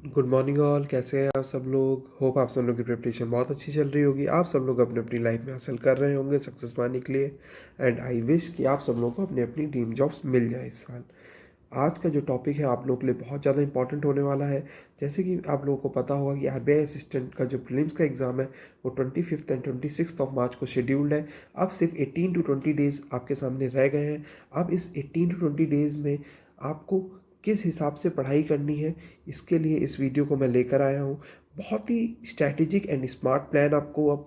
Good morning all. कैसे हैं आप सब लोग? होप आप सब लोग की प्रिपरेशन बहुत अच्छी चल रही होगी। आप सब लोग अपने अपनी लाइफ में हासिल कर रहे होंगे सक्सेस पाने के लिए। एंड आई विश कि आप सब लोगों को अपनी अपनी ड्रीम जॉब्स मिल जाए इस साल। आज का जो टॉपिक है आप लोगों के लिए बहुत ज़्यादा इंपॉर्टेंट होने वाला है। जैसे कि आप लोगों को पता होगा कि आरबीआई असिस्टेंट का जो प्रीलिम्स का एग्ज़ाम है वो 25 एंड 26 ऑफ मार्च को शेड्यूल्ड है। अब सिर्फ 18 टू 20 डेज़ आपके सामने रह गए हैं। अब इस 18 टू 20 डेज़ में आपको किस हिसाब से पढ़ाई करनी है, इसके लिए इस वीडियो को मैं लेकर आया हूँ। बहुत ही स्ट्रैटेजिक एंड स्मार्ट प्लान आपको अब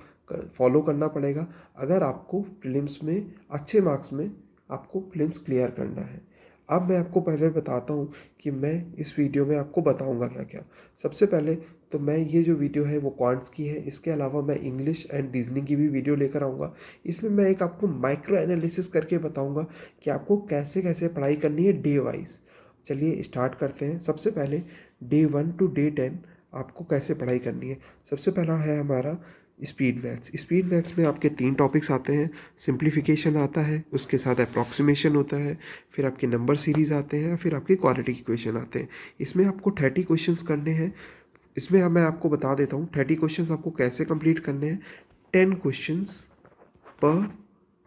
फॉलो करना पड़ेगा अगर आपको प्रीलिम्स में अच्छे मार्क्स में आपको प्रीलिम्स क्लियर करना है। अब मैं आपको पहले बताता हूँ कि मैं इस वीडियो में आपको बताऊँगा क्या क्या। सबसे पहले तो मैं ये जो वीडियो है वो क्वांट्स की है। इसके अलावा मैं इंग्लिश एंड रीजनिंग की भी वीडियो लेकर आऊँगा। इसमें मैं एक आपको माइक्रो एनालिसिस करके बताऊँगा कि आपको कैसे कैसे पढ़ाई करनी है डे वाइज। चलिए स्टार्ट करते हैं। सबसे पहले डे 1 टू डे 10 आपको कैसे पढ़ाई करनी है। सबसे पहला है हमारा स्पीड मैथ्स। स्पीड मैथ्स में आपके 3 टॉपिक्स आते हैं। सिंप्लीफिकेशन आता है, उसके साथ अप्रॉक्सीमेशन होता है, फिर आपके नंबर सीरीज आते हैं, फिर आपके क्वालिटी इक्वेशन आते हैं। इसमें आपको 30 क्वेश्चंस करने हैं। इसमें मैं आपको बता देता हूँ 30 क्वेश्चंस आपको कैसे कंप्लीट करने हैं। 10 क्वेश्चंस पर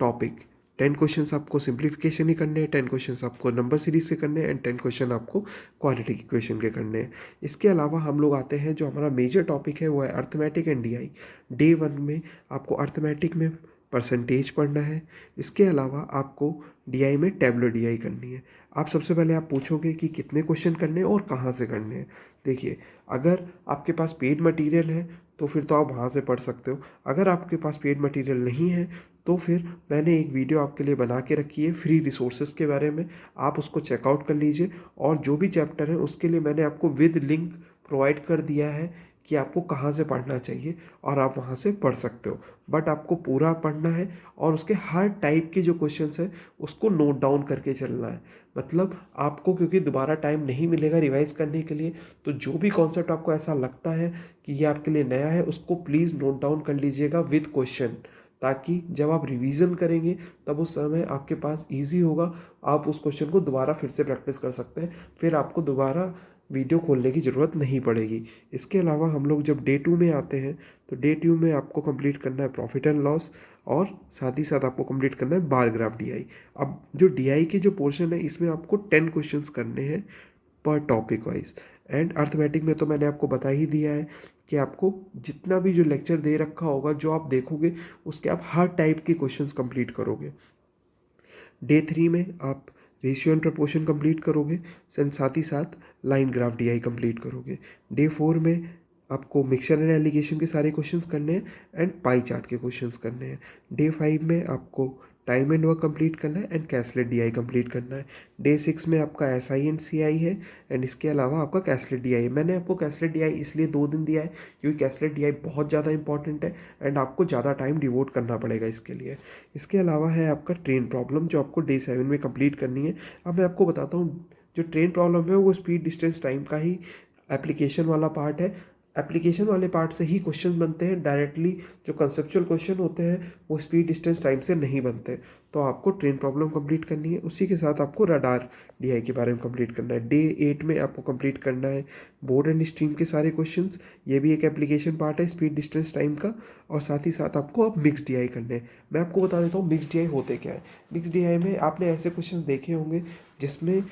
टॉपिक। 10 क्वेश्चंस आपको सिंप्लीफिकेशन ही करने हैं, 10 क्वेश्चंस आपको नंबर सीरीज से करने हैं एंड 10 क्वेश्चन आपको क्वालिटी इक्वेशन के करने हैं। इसके अलावा हम लोग आते हैं, जो हमारा मेजर टॉपिक है वो है अर्थमेटिक एंड डीआई। डे 1 में आपको अर्थमेटिक में परसेंटेज पढ़ना है। इसके अलावा आपको डीआई में टेबुलर डीआई करनी है। आप सबसे पहले आप पूछोगे कि कितने क्वेश्चन करने हैं और कहाँ से करने हैं। देखिए, अगर आपके पास पेड मटेरियल है तो फिर तो आप वहाँ से पढ़ सकते हो। अगर आपके पास पेड मटेरियल नहीं है तो फिर मैंने एक वीडियो आपके लिए बना के रखी है फ्री रिसोर्सेज के बारे में, आप उसको चेकआउट कर लीजिए। और जो भी चैप्टर है उसके लिए मैंने आपको विद लिंक प्रोवाइड कर दिया है कि आपको कहाँ से पढ़ना चाहिए और आप वहाँ से पढ़ सकते हो। बट आपको पूरा पढ़ना है और उसके हर टाइप के जो क्वेश्चंस है उसको नोट डाउन करके चलना है। मतलब आपको क्योंकि दोबारा टाइम नहीं मिलेगा रिवाइज करने के लिए, तो जो भी कॉन्सेप्ट आपको ऐसा लगता है कि ये आपके लिए नया है उसको प्लीज़ नोट डाउन कर लीजिएगा विद क्वेश्चन, ताकि जब आप रिवीजन करेंगे तब उस समय आपके पास इजी होगा। आप उस क्वेश्चन को दोबारा फिर से प्रैक्टिस कर सकते हैं, फिर आपको दोबारा वीडियो खोलने की ज़रूरत नहीं पड़ेगी। इसके अलावा हम लोग जब डे 2 में आते हैं तो डे 2 में आपको कंप्लीट करना है प्रॉफिट एंड लॉस और साथ ही साथ आपको कंप्लीट करना है बार ग्राफ डीआई। अब जो डीआई के जो पोर्शन है इसमें आपको 10 क्वेश्चंस करने हैं पर टॉपिक वाइज। एंड अर्थमेटिक में तो मैंने आपको बता ही दिया है कि आपको जितना भी जो लेक्चर दे रखा होगा जो आप देखोगे उसके आप हर टाइप के क्वेश्चंस कंप्लीट करोगे। डे 3 में आप रेशियो एंड प्रपोर्शन कंप्लीट करोगे, साथ ही साथ लाइन ग्राफ डीआई कंप्लीट करोगे। डे 4 में आपको मिक्सचर एंड एलिगेशन के सारे क्वेश्चंस करने हैं एंड पाई चार्ट के क्वेश्चंस करने हैं। डे 5 में आपको टाइम एंड वर्क कंप्लीट करना है एंड कैसलेट डीआई कंप्लीट करना है। डे 6 में आपका एसआई एंड सीआई है एंड इसके अलावा आपका कैसलेट डीआई है। मैंने आपको कैसलेट डीआई इसलिए 2 दिन दिया है क्योंकि कैसलेट डीआई बहुत ज़्यादा इंपॉर्टेंट है एंड आपको ज़्यादा टाइम डिवोट करना पड़ेगा इसके लिए। इसके अलावा है आपका ट्रेन प्रॉब्लम जो आपको डे 7 में कंप्लीट करनी है। अब मैं आपको बताता हूँ, जो ट्रेन प्रॉब्लम है वो स्पीड डिस्टेंस टाइम का ही एप्लीकेशन वाला पार्ट है। एप्लीकेशन वाले पार्ट से ही क्वेश्चन बनते हैं डायरेक्टली। जो कंसेप्चुअल क्वेश्चन होते हैं वो स्पीड डिस्टेंस टाइम से नहीं बनते। तो आपको ट्रेन प्रॉब्लम कंप्लीट करनी है, उसी के साथ आपको रडार डीआई के बारे में कंप्लीट करना है। डे 8 में आपको कंप्लीट करना है बोर्ड एंड स्ट्रीम के सारे क्वेश्चंस। ये भी एक एप्लीकेशन पार्ट है स्पीड डिस्टेंस टाइम का। और साथ ही साथ आपको अब मिक्स डीआई करने हैं। मैं आपको बता देता हूँ मिक्स डीआई होते क्या है। मिक्स डीआई में आपने ऐसे क्वेश्चंस देखे होंगे जिसमें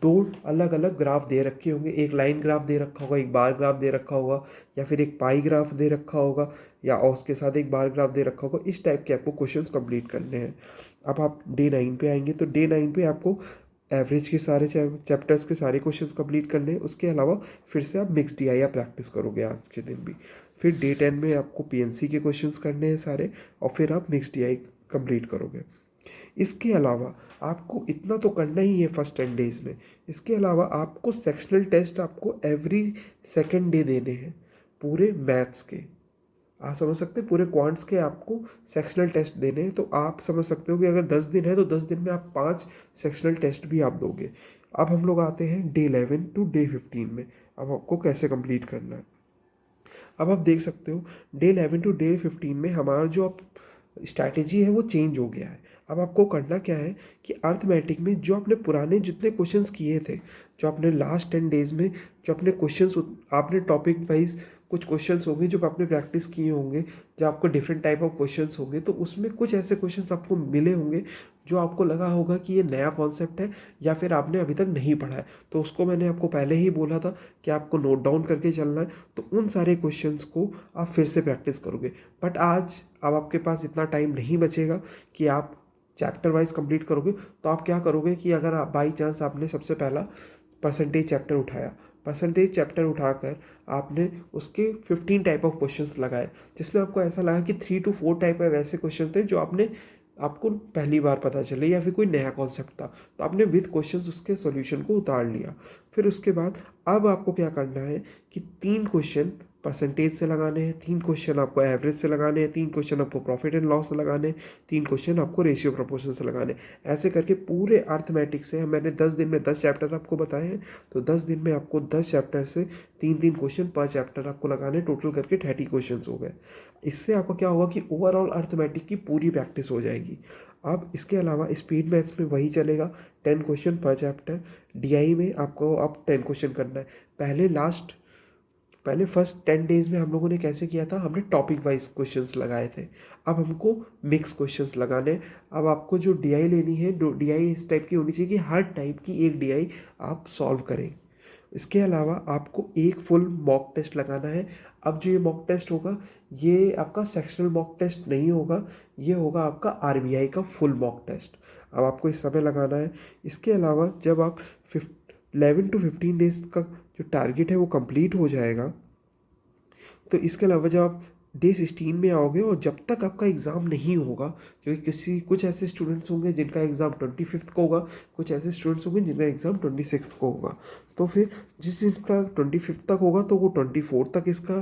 2 अलग अलग ग्राफ दे रखे होंगे। एक लाइन ग्राफ दे रखा होगा, एक बार ग्राफ दे रखा होगा, या फिर एक पाई ग्राफ दे रखा होगा, या उसके साथ एक बार ग्राफ दे रखा होगा। इस टाइप के आपको क्वेश्चंस कंप्लीट करने हैं। अब आप डे 9 पे आएंगे तो डे 9 पे आपको एवरेज के सारे चैप्टर्स के सारे क्वेश्चंस कंप्लीट करने हैं। उसके अलावा फिर से आप मिक्स डी आई या प्रैक्टिस करोगे आज के दिन भी। फिर डे 10 में आपको पीएनसी के क्वेश्चंस करने हैं सारे, और फिर आप मिक्स डी आई कंप्लीट करोगे। इसके अलावा आपको इतना तो करना ही है फर्स्ट 10 डेज में। इसके अलावा आपको सेक्शनल टेस्ट आपको एवरी सेकेंड डे देने हैं पूरे मैथ्स के। आप समझ सकते हैं पूरे क्वांट्स के आपको सेक्शनल टेस्ट देने हैं। तो आप समझ सकते हो कि अगर 10 दिन है तो 10 दिन में आप 5 सेक्शनल टेस्ट भी आप दोगे। अब हम लोग आते हैं डे 11 टू डे 15 में। अब आपको कैसे कंप्लीट करना है। अब आप देख सकते हो डे 11 टू डे 15 में हमारा जो अब स्ट्रैटेजी है वो चेंज हो गया है। अब आपको करना क्या है कि अर्थमेटिक में जो आपने पुराने जितने क्वेश्चंस किए थे, जो आपने लास्ट 10 डेज़ में जो अपने क्वेश्चंस आपने टॉपिक वाइज कुछ क्वेश्चंस होंगे जो आपने प्रैक्टिस किए होंगे, जो आपको डिफरेंट टाइप ऑफ क्वेश्चंस होंगे, तो उसमें कुछ ऐसे क्वेश्चंस आपको मिले होंगे जो आपको लगा होगा कि ये नया कॉन्सेप्ट है या फिर आपने अभी तक नहीं पढ़ा है, तो उसको मैंने आपको पहले ही बोला था कि आपको नोट डाउन करके चलना है। तो उन सारे क्वेश्चंस को आप फिर से प्रैक्टिस करोगे। बट आज अब आपके पास इतना टाइम नहीं बचेगा कि आप चैप्टर वाइज कंप्लीट करोगे। तो आप क्या करोगे कि अगर आप बाई चांस आपने सबसे पहला परसेंटेज चैप्टर उठाया, परसेंटेज चैप्टर उठाकर आपने उसके 15 टाइप ऑफ क्वेश्चंस लगाए, जिसमें आपको ऐसा लगा कि 3 to 4 टाइप ऑफ ऐसे क्वेश्चन थे जो आपको पहली बार पता चले या फिर कोई नया कॉन्सेप्ट था, तो आपने विद क्वेश्चंस उसके सॉल्यूशन को उतार लिया। फिर उसके बाद अब आपको क्या करना है कि 3 क्वेश्चन परसेंटेज से लगाने हैं, 3 क्वेश्चन आपको एवरेज से लगाने हैं, 3 क्वेश्चन आपको प्रॉफिट एंड लॉस से लगाने हैं, 3 क्वेश्चन आपको रेशियो प्रोपोर्शन से लगाने हैं। ऐसे करके पूरे अर्थमेटिक्स से मैंने 10 दिन में 10 चैप्टर आपको बताए हैं, तो 10 दिन में आपको 10 चैप्टर से 3-3 क्वेश्चन पर चैप्टर आपको लगाने, टोटल करके 30 क्वेश्चन हो गए। इससे आपका क्या होगा कि ओवरऑल अर्थमेटिक की पूरी प्रैक्टिस हो जाएगी। अब इसके अलावा स्पीड मैथ्स में वही चलेगा, 10 क्वेश्चन पर चैप्टर। डीआई में आपको अब 10 क्वेश्चन करना है। पहले फर्स्ट 10 डेज में हम लोगों ने कैसे किया था, हमने टॉपिक वाइज क्वेश्चंस लगाए थे। अब हमको मिक्स क्वेश्चंस लगाने। अब आपको जो डीआई लेनी है, डीआई इस टाइप की होनी चाहिए कि हर टाइप की एक डीआई आप सॉल्व करें। इसके अलावा आपको एक फुल मॉक टेस्ट लगाना है। अब जो ये मॉक टेस्ट होगा, ये आपका सेक्शनल मॉक टेस्ट नहीं होगा, ये होगा आपका आरबीआई का फुल मॉक टेस्ट। अब आपको इस समय लगाना है। इसके अलावा जब आप 11 to 15 डेज का जो टारगेट है वो कंप्लीट हो जाएगा, तो इसके अलावा जब आप डे 16 में आओगे और जब तक आपका एग्ज़ाम नहीं होगा, क्योंकि कुछ ऐसे स्टूडेंट्स होंगे जिनका एग्ज़ाम 25th को होगा, कुछ ऐसे स्टूडेंट्स होंगे जिनका एग्ज़ाम 26th को होगा। तो फिर जिस जिनका 25th तक होगा तो वो 24 तक इसका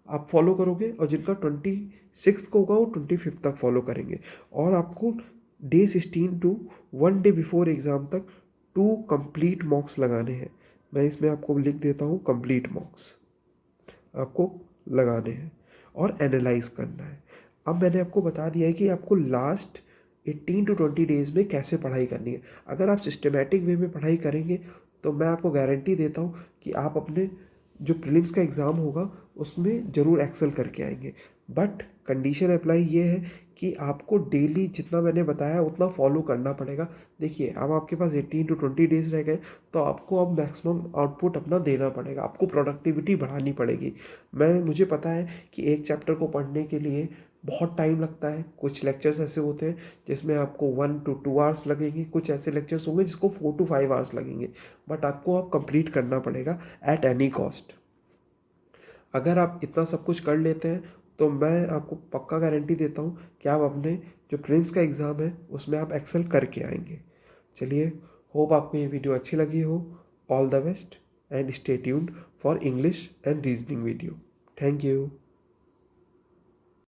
आप फॉलो करोगे, और जिनका 26th को होगा वो 25th तक फॉलो करेंगे। और आपको day 16 to 1 day before exam तक 2 कंप्लीट मॉक्स लगाने हैं। मैं इसमें आपको लिख देता हूँ, कंप्लीट मॉक्स आपको लगाने हैं और एनालाइज करना है। अब मैंने आपको बता दिया है कि आपको लास्ट 18 to 20 डेज़ में कैसे पढ़ाई करनी है। अगर आप सिस्टमेटिक वे में पढ़ाई करेंगे तो मैं आपको गारंटी देता हूँ कि आप अपने जो प्रीलिम्स का एग्ज़ाम होगा उसमें ज़रूर एक्सेल करके आएंगे। बट कंडीशन अप्लाई ये है कि आपको डेली जितना मैंने बताया उतना फॉलो करना पड़ेगा। देखिए, अब आपके पास 18 to 20 डेज़ रह गए, तो आपको अब मैक्सिमम आउटपुट अपना देना पड़ेगा, आपको प्रोडक्टिविटी बढ़ानी पड़ेगी। मुझे पता है कि एक चैप्टर को पढ़ने के लिए बहुत टाइम लगता है। कुछ लेक्चर्स ऐसे होते हैं जिसमें आपको 1 to 2 आवर्स लगेंगे, कुछ ऐसे लेक्चर्स होंगे जिसको 4 to 5 आवर्स लगेंगे, बट आपको अब कंप्लीट करना पड़ेगा एट एनी कॉस्ट। अगर आप इतना सब कुछ कर लेते हैं तो मैं आपको पक्का गारंटी देता हूँ कि आप अपने जो प्रीलिम्स का एग्ज़ाम है उसमें आप एक्सेल करके आएंगे। चलिए, होप आपको ये वीडियो अच्छी लगी हो। All the best and stay tuned for English and reasoning video. Thank you.